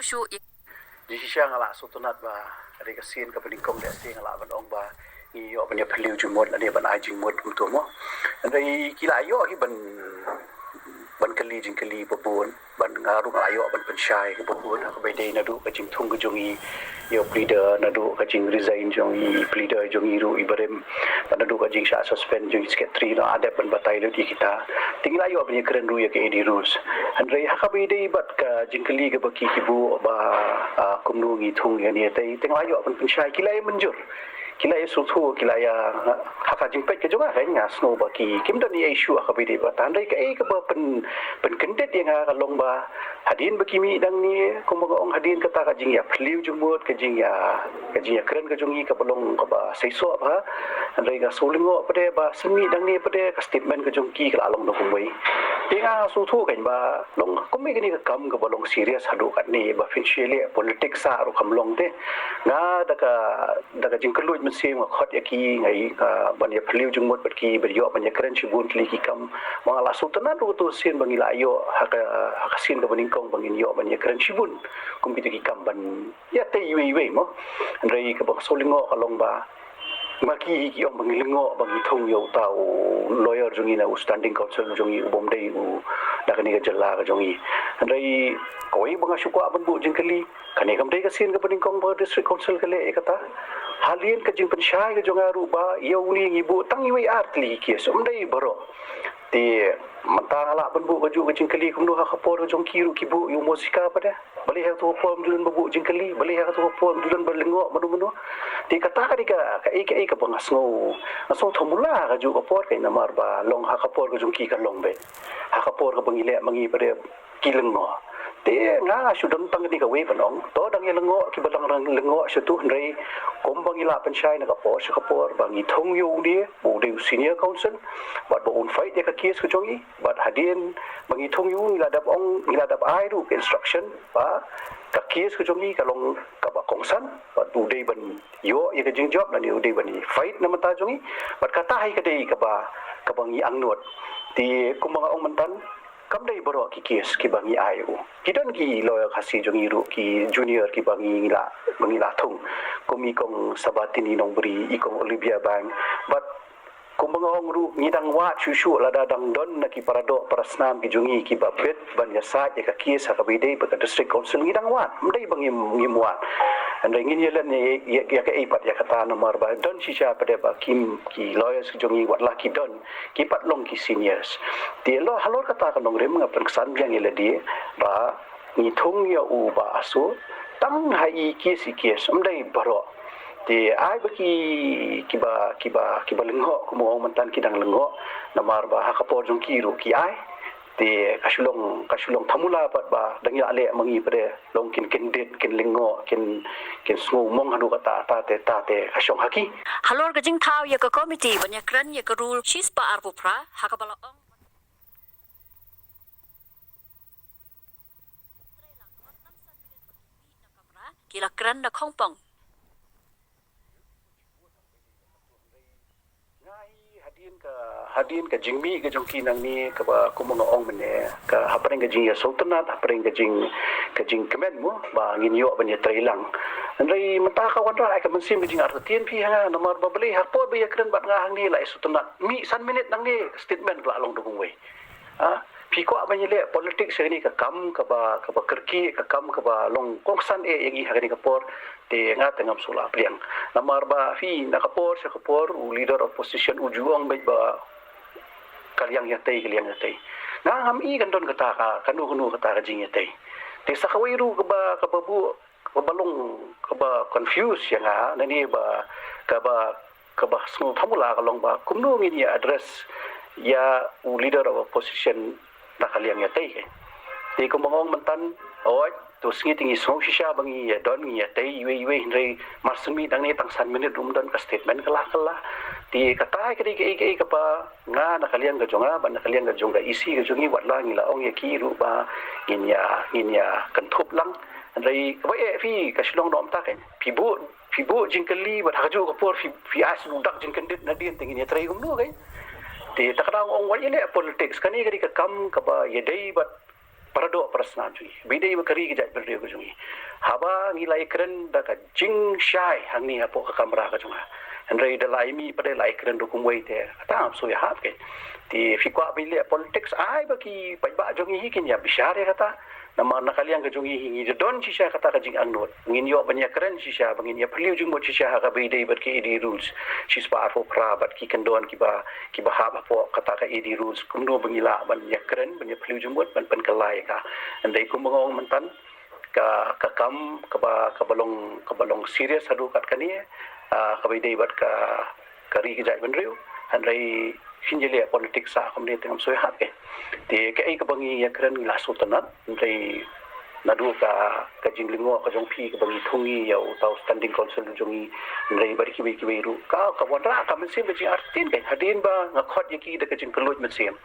chu di siya nga la so tunat ba ari ka sin ka peningkong de sin la ban ong ba i yo ban ya phliu jumot ane ban ai jingmot tu mo andai kila yo hi ban kali jing kali babun ban ngaru ayo ban pensyai ke babun ka bedai na du ka jing thung ka jongi yo pleader na du ka jing resign jongi pleader jongi ru ibrem na du ka jing sha suspend jongi secretary na ada ban batai lu di kita tinggal ayo ban keren ru ya ke edi rules andai ha ka bedai bat ka jing kali ka baki kibu ba kumnu ngi thung ya ni tai tinggal ayo ban pensyai kila menjur kila ya sutu kila ya haka jingpet ke juga kan ya snow baki kim dan ya isu aka bidi ba tandai ke ke ba pen kendet yang kalong ba hadin bakimi dang ni kumaga ong hadin kata ka jing ya phliu jumut ke jing ya keren ke jungi ka belong ka ba seiso ba andai ka sulingo pade ba semi dang ni pade ka statement ke jungki ka along do kumbai tinga sutu kan ba long kumi gini ka kam ka belong serious hadu kan ni ba financially politics sa ru kamlong te nga daga jing keluj mesim khot yaki ngai ban ya phliu jungmot batki beryo ban ya keren chibun kli ki kam mangala sultanat ru tu sin bangila ayo haka sin ka baningkong bangin yo ban ya keren chibun kum ki kam ban ya te yui mo andrei ka bang solingo kalong ba maki ki ong bangilingo bangi thong yo tau lawyer jungi na standing counsel jungi bomdei u dakani ka jalla ka jungi andrei koi banga syukwa ban bu jingkali kani kam dei ka sin ka baningkong ba district council kale ekata halien ka jing pensyai ka jongaru ba ya uni ngibu tang iwi artli ki somdai baro ti mantangala banbu baju ka jingkali kumno ha khapor jong kiru kibu yu musika pada bali ha tu pom dulan babu jingkali bali ha tu pom dulan berlengo manu ti kata ka dika ka ka bangasngo aso thomula ka ju kapor kai namar ba long ha khapor ka jong ki ka long be ha khapor ka bangile mangi pada kilengo te nga sudam tang ni ka we panong to dang yelengo ki balang rang lengo setu ndrei kom bangila pensyai na kapor bangi thong yu dia bu de senior council bat bo un fight ya ka case ko jongi bat hadin bangi thong yu ngila dap ai ru instruction ba ka case ko jongi ka long ka ba kongsan bat bu de ban yo ya ka jing job na ni u de ban fight na mata jongi bat kata hai ka dei ka bangi angnot ti kumanga ong mantan kam dai baro ki kes ki bangi ayu kidan ki lawyer khasi jongi ru ki junior ki bangi la thung komi kong sabatini nong bri ikong Olivia Bank but kumbanga ong ru ngidang wa chushu lada dang don na ki parado parasnam ki jongi ki babet ban ya sa ya ka kes ka bidei ba district council ngidang wa mdai bangi ngimwa andai ngin yelan ya ka ipat ya kata nomor ba don shisha pada ba kim ki lawyers ki jongi wat laki don ki pat long ki seniors ti lo halor kata ka nong rem nga perksan biang yela dia ba ni thong ya u ba asu tang hai ki si kes mdai baro ti ai baki kiba lengho kumo mantan kidang lengho namar ba hakapor jong kiru ki ai ti kasulong thamula pat ba dangya ale mangi pare long kin det kin lengho kin smu mong hanu kata ta te kasyong haki halor ka jing thau ya ka committee ban ya kran ya ka rule chis pa arpu pra hakabala ong kila kran na khongpong hadin ka jingmi ka jongki nang ni ka ba kumanga ong mene ka hapreng ka jing ya sultanat hapreng ka jing kemen mo ba ngin yo ban ya trailang andai mata ka wadra ai ka mensim jing artien pi ha nomor ba beli hapo ba ya kren bat ngahang ni lai sultanat mi san minute nang ni statement la long dong we pi ko ban le politics ni ka kam ka ba kerki ka kam ka ba long kongsan yang ha ni ka por te nga tengam sula priang namar ba fi nakapor sa kapor leader opposition ujuang ba kaliang yatay nga ngam kan don kata ka kanu kata ka jing yatay te sa kawiru ka ba bu balong ka ba confuse ya nga nani ba ka ba smu thamula ka long ba kumno ngin ya address ya leader of opposition na kaliang yatay te kumangong mantan oi to singi tingi song shisha bangi ya don ngi ya tai yue hindai marsumi dang ni tang san minute don ka statement kala ti kata ke ka pa nga na kalian ga jonga ban na kalian ga jonga isi ga jongi watla ngi la ong ya ki ru ba ngin ya kan thop lang andai ba fi ka shilong dom ta ke pibu jingkali ba haju ka por fi as nu dak jingkan dit na din tingi ya trai gum no kai ti takadang ong wa ile politics kani ka kam ka ba ye dai ba parado prasna jui bidai bakari ki jat berde ko jungi ba ngilai keren da ka jing shai hang ni apo ka kamera ka chunga andrei da lai mi pada lai keren do kumwei te ta am so ya hat ke ti fi kwa bi le politics ai ba ki pa ba jong hi kin ya bishare kata nama nakaliang ka jong hi ngi don chi sha kata ka jing angnot ngin yo banya keren chi sha bangin ya perlu jung mo chi sha ka bi dei bat ki edi rules chi spa fo pra bat ki kan don ki ba ha ba po kata ka edi rules kum no bangila banya keren banya perlu jung mot ban kalai ka andai kum ngong mantan ka kam ka balong serious hadu kat kani ka bi dei bat ka ri ki jai ban riu andai hinjele politik sa komne tengam soi hat ke ti ke ai ka bangi ya kren la sultanat ndai nadu ka jinglingo ka jong phi ka bangi thungi ya tau standing council jongi ndai bari ki ru ka wadra ka men sim bji artin ke hadin ba ngakhot yaki de ka jing keloj men sim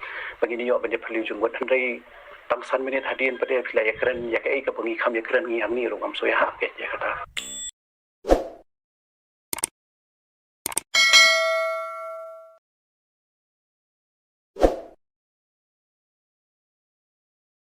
bangi ni yo ban phliu jung wat ndai tang san minit hadin pade phila ya kren ya ke ai ka bangi kham ya kren ngi am ni ro am soi hat ke ya kata